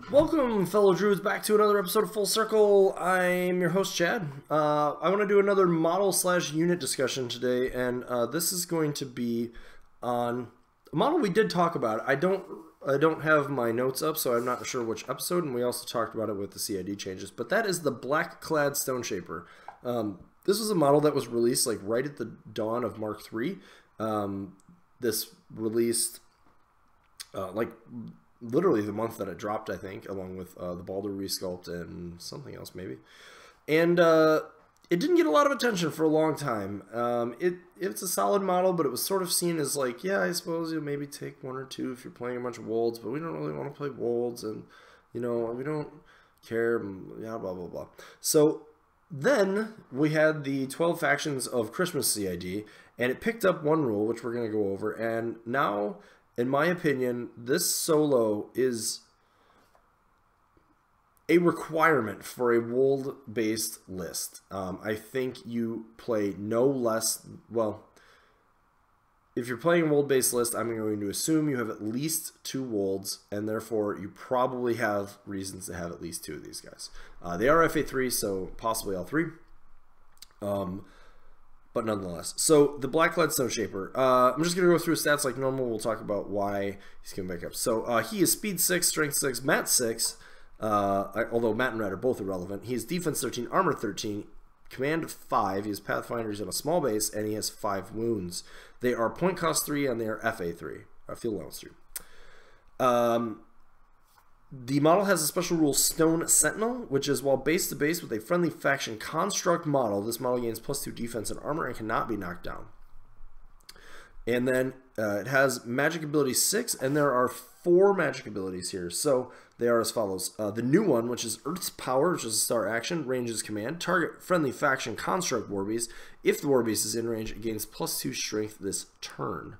Welcome, fellow Druids, back to another episode of Full Circle. I'm your host, Chad. I want to do another model/unit discussion today, and this is going to be on a model we did talk about. I don't have my notes up, so I'm not sure which episode, and we also talked about it with the CID changes. But that is the Blackclad Stoneshaper. This was a model that was released like right at the dawn of Mark III. This released like literally the month that it dropped, I think, along with the Baldur resculpt and something else maybe. And it didn't get a lot of attention for a long time. It's a solid model, but it was sort of seen as like, yeah, I suppose you'll maybe take one or two if you're playing a bunch of Wolds, but we don't really want to play Wolds, and you know, we don't care, yeah, blah blah blah. So then we had the 12 factions of Christmas CID, and it picked up one rule, which we're going to go over, and now, in my opinion, this solo is a requirement for a Wold-based list. I think you play no less, well, if you're playing a Wold-based list, I'm going to assume you have at least 2 Wolds, and therefore you probably have reasons to have at least 2 of these guys. They are FA3, so possibly all 3. But nonetheless. So, the Blackclad Stoneshaper. I'm just going to go through his stats like normal. We'll talk about why he's coming back up. So, he is Speed 6, Strength 6, Mat 6. Although Mat and Rat are both irrelevant. He has Defense 13, Armor 13, Command 5. He has Pathfinder. He's on a small base, and he has 5 wounds. They are point cost 3, and they are FA 3. Field allowance 3. The model has a special rule, Stone Sentinel, which is while base to base with a friendly faction construct model, this model gains +2 defense and armor and cannot be knocked down. And then it has magic ability 6, and there are 4 magic abilities here. So they are as follows. The new one, which is Earth's Power, which is a star action, ranges command, target friendly faction construct warbeast. If the warbeast is in range, it gains +2 strength this turn.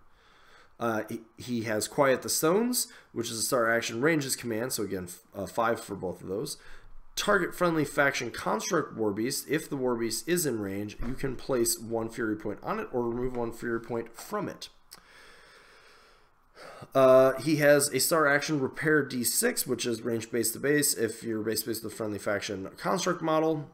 He has Quiet the Stones, which is a star action, ranges command, so again 5 for both of those. Target friendly faction construct warbeast. If the warbeast is in range, you can place 1 fury point on it or remove 1 fury point from it. He has a star action, Repair D6, which is range base to base. If you're base to base with a friendly faction construct model,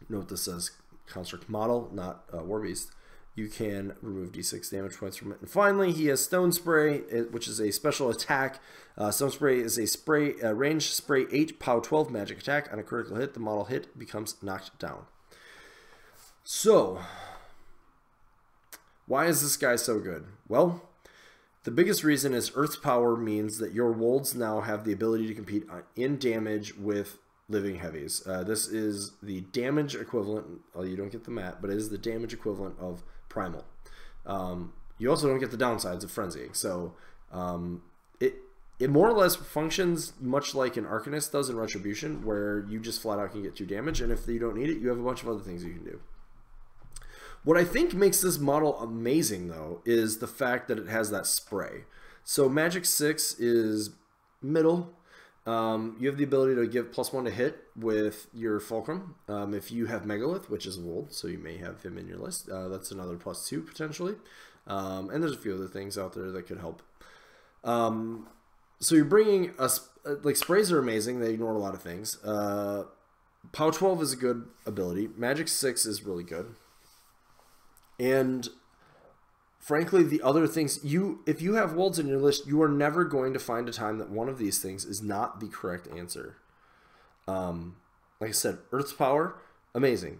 note this says construct model, not warbeast, you can remove D6 damage points from it. And finally, he has Stone Spray, which is a special attack. Stone Spray is a range spray 8, POW 12 magic attack. On a critical hit, the model hit becomes knocked down. So, why is this guy so good? Well, the biggest reason is Earth's Power means that your Wolds now have the ability to compete in damage with living heavies. This is the damage equivalent, well, you don't get the mat, but it is the damage equivalent of Primal. You also don't get the downsides of Frenzying. So it more or less functions much like an Arcanist does in Retribution, where you just flat out can get 2 damage, and if you don't need it, you have a bunch of other things you can do. What I think makes this model amazing, though, is the fact that it has that spray. So Magic 6 is middle. You have the ability to give +1 to hit with your Fulcrum. If you have Megalith, which is a Wold, so you may have him in your list, that's another +2 potentially. And there's a few other things out there that could help. So you're bringing like sprays are amazing. They ignore a lot of things. POW 12 is a good ability. Magic 6 is really good. And frankly, the other things, if you have Wolds in your list, you are never going to find a time that one of these things is not the correct answer. Like I said, Earth's Power, amazing.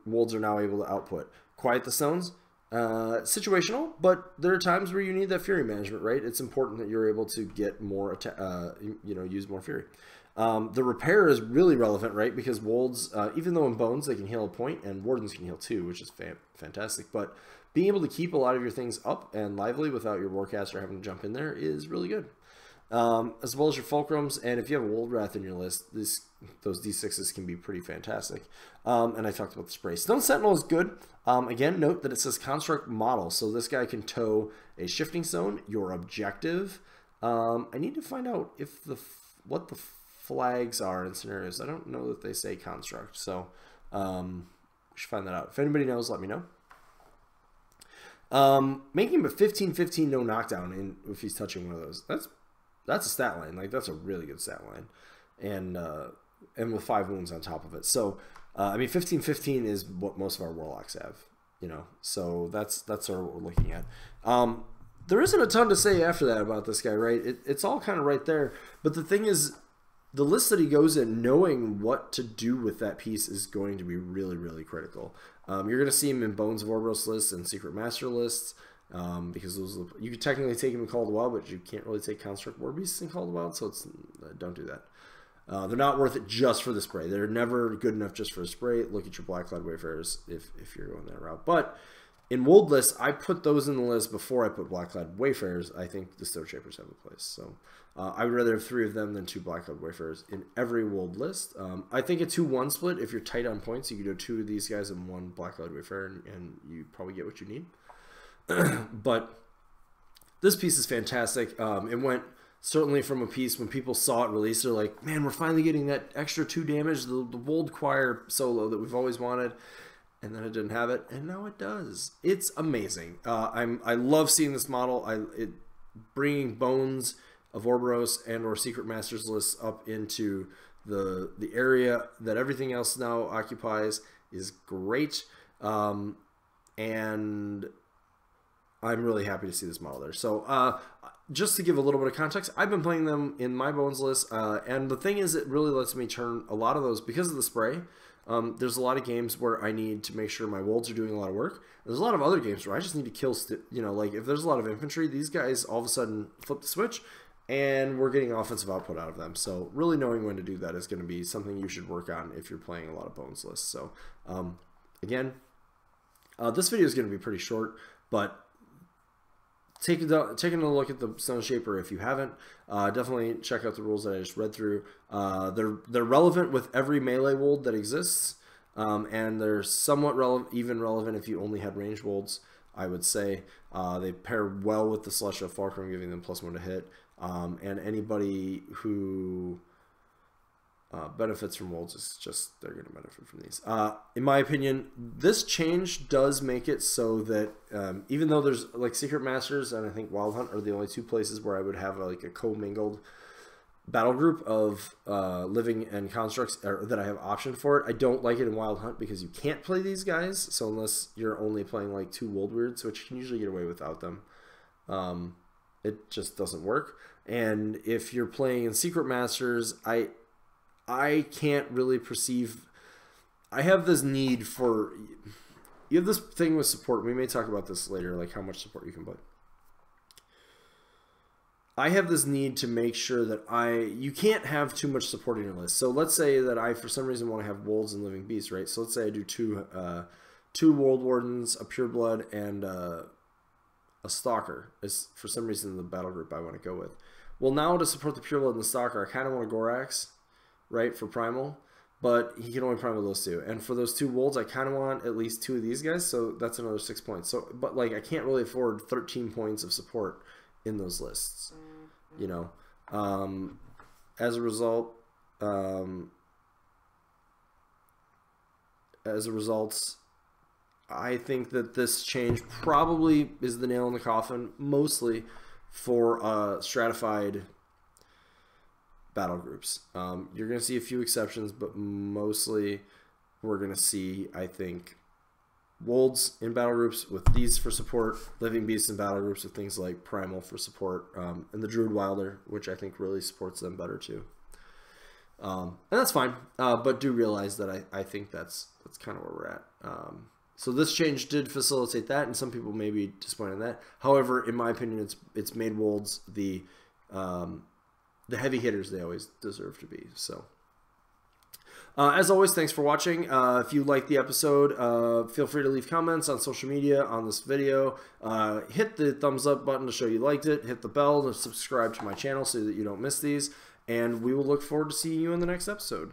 Wolds are now able to output. Quiet the Stones, situational, but there are times where you need that Fury management, right? It's important that you're able to get more, use more Fury. The Repair is really relevant, right? Because Wolds, even though in Bones they can heal a point, and Wardens can heal 2, which is fantastic, but being able to keep a lot of your things up and lively without your Warcaster having to jump in there is really good. As well as your Fulcrums, and if you have a Wold Wrath in your list, those D6s can be pretty fantastic. And I talked about the spray. Stone Sentinel is good. Again, note that it says Construct Model, so this guy can tow a Shifting Stone, your objective. I need to find out if what the flags are in scenarios. I don't know that they say Construct, so we should find that out. If anybody knows, let me know. Making him a 15-15 no knockdown if he's touching one of those. That's a stat line. Like, that's a really good stat line. and with 5 wounds on top of it. So I mean, 15/15 is what most of our warlocks have, you know. So that's sort of what we're looking at. There isn't a ton to say after that about this guy, right? It's all kind of right there. But the thing is, the list that he goes in, knowing what to do with that piece is going to be really, really critical. You're going to see him in Bones of Orboros lists and Secret Master lists, because those you could technically take him in Call of the Wild, but you can't really take Construct War Beasts in Call of the Wild, so don't do that. They're not worth it just for the spray. They're never good enough just for a spray. Look at your Blackclad Wayfarers if you're going that route. But in Wold lists, I put those in the list before I put Blackclad Wayfarers. I think the Stoneshapers have a place. So I would rather have 3 of them than 2 Blackclad Wayfarers in every Wold list. I think a 2-1 split, if you're tight on points, you can do 2 of these guys and 1 Blackclad Wayfarer, and you probably get what you need. But this piece is fantastic. It went certainly from a piece when people saw it released, they're like, man, we're finally getting that extra 2 damage, the Wold Choir solo that we've always wanted. And then it didn't have it, and now it does. It's amazing. I love seeing this model. Bringing Bones of Orboros and or Secret Masters lists up into the area that everything else now occupies is great. And I'm really happy to see this model there. So just to give a little bit of context, I've been playing them in my Bones list, and the thing is, it really lets me turn a lot of those because of the spray. There's a lot of games where I need to make sure my wolds are doing a lot of work. There's a lot of other games where I just need to kill, you know, like if there's a lot of infantry, these guys all of a sudden flip the switch and we're getting offensive output out of them. So really knowing when to do that is going to be something you should work on if you're playing a lot of Bones lists. So again, this video is going to be pretty short, but taking a look at the Stoneshaper if you haven't. Definitely check out the rules that I just read through. They're relevant with every melee wold that exists, and they're somewhat even relevant if you only had ranged wolds, I would say. They pair well with the Celestial Fulcrum, giving them +1 to hit, and anybody who benefits from wolds is just, they're going to benefit from these. In my opinion, this change does make it so that even though there's like Secret Masters and I think Wild Hunt are the only 2 places where I would have like a commingled battle group of living and constructs that I have optioned for it. I don't like it in Wild Hunt because you can't play these guys. So unless you're only playing like 2 Wold Weirds, which you can usually get away without them, it just doesn't work. And if you're playing in Secret Masters, I can't really perceive. I have this need for. You have this thing with support. We may talk about this later, like how much support you can put. I have this need to make sure that you can't have too much support in your list. So let's say that I, for some reason, want to have wolves and living beasts, right? So let's say I do 2 Wold Wardens, a Pureblood, and a Stalker is for some reason the battle group I want to go with. Well, now to support the Pureblood and the Stalker, I kind of want a Gorax, right, for Primal, but he can only Primal those 2. And for those 2 Wolds, I kind of want at least 2 of these guys, so that's another 6 points. So, but like I can't really afford 13 points of support in those lists, you know. As a result, I think that this change probably is the nail in the coffin, mostly for stratified battle groups. You're going to see a few exceptions, but mostly we're going to see, I think, Wolds in battle groups with these for support, Living Beasts in battle groups with things like Primal for support, and the Druid Wilder, which I think really supports them better too. And that's fine, but do realize that I think that's kind of where we're at. So this change did facilitate that, and some people may be disappointed in that. However, in my opinion, it's made Wolds the heavy hitters they always deserve to be. So, as always, thanks for watching. If you liked the episode, feel free to leave comments on social media on this video. Hit the thumbs up button to show you liked it. Hit the bell to subscribe to my channel so that you don't miss these. And we will look forward to seeing you in the next episode.